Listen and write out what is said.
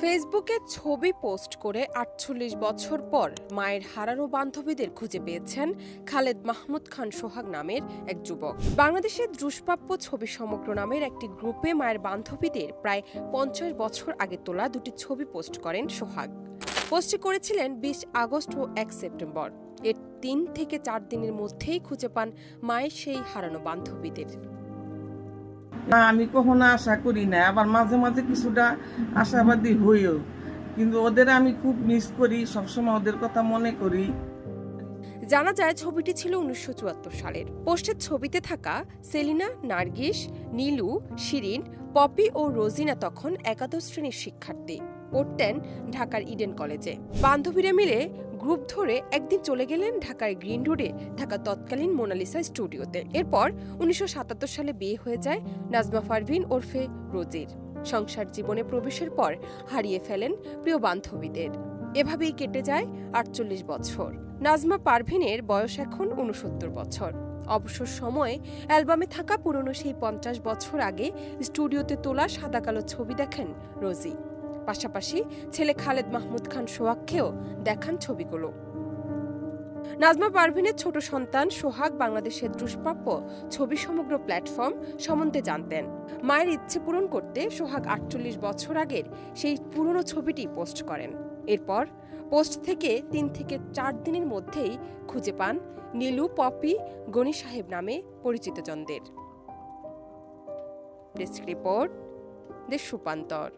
ফেসবুকে ছবি পোস্ট করে ৪৮ বছর পর মায়ের হারানো বান্ধবীদের খুঁজে পেয়েছেন খালেদ মাহমুদ খান সোহাগ নামের এক যুবক। বাংলাদেশের দুষ্প্রাপ্য ছবি সমগ্র নামের একটি গ্রুপে মায়ের বান্ধবীদের প্রায় ৫০ বছর আগে তোলা দুটি ছবি পোস্ট করেন সোহাগ। পোস্টটি করেছিলেন ২০ আগস্ট ও ১ সেপ্টেম্বর। এর ৩ থেকে ৪ দিনের মধ্যেই খুঁজে পান মায়ের সেই হারানো বান্ধবীদের। না, আমি কখনো আশা করি না, আবার মাঝে মাঝে কিছুটা আশাবাদী হইও, কিন্তু ওদের আমি খুব মিস করি, সবসময় ওদের কথা মনে করি। জানা যায় ছবিটি ছিল ১৯৭৪ সালের। পোস্টের ছবিতে থাকা সেলিনা, নার্গিস, নীলু, শিরিন, পপি ও রোজিনা তখন একাদশ শ্রেণীর শিক্ষার্থী, পড়তেন ঢাকার ইডেন কলেজে। বান্ধবীরা মিলে গ্রুপ ধরে একদিন চলে গেলেন ঢাকার গ্রিন রোডে থাকা তৎকালীন মোনালিসা স্টুডিওতে। এরপর ১৯৭৭ সালে বিয়ে হয়ে যায় নাজমা পারভীন ওরফে রোজির। সংসার জীবনে প্রবেশের পর হারিয়ে ফেলেন প্রিয় বান্ধবীদের। এভাবেই কেটে যায় ৪৮ বছর। নাজমা পারভীনের বয়স এখন ৬৯ বছর। অবসর সময়ে অ্যালবামে থাকা পুরনো সেই ৫০ বছর আগে স্টুডিওতে তোলা সাদা কালো ছবি দেখেন রোজি। পাশাপাশি ছেলে খালেদ মাহমুদ খান সোহাগকেও দেখান ছবিগুলো। নাজমা পারভীনের ছোট সন্তান সোহাগ বাংলাদেশের দুষ্প্রাপ্য ছবি সমগ্র প্ল্যাটফর্ম সম্বন্ধে জানতেন। মায়ের ইচ্ছে পূরণ করতে সোহাগ ৪৮ বছর আগের সেই পুরনো ছবিটি পোস্ট করেন। এরপর পোস্ট থেকে ৩ থেকে ৪ দিনের মধ্যেই খুঁজে পান নীলু, পপি, গনি সাহেব নামে পরিচিতজনদের। ডেস্ক রিপোর্ট, দেশ রূপান্তর।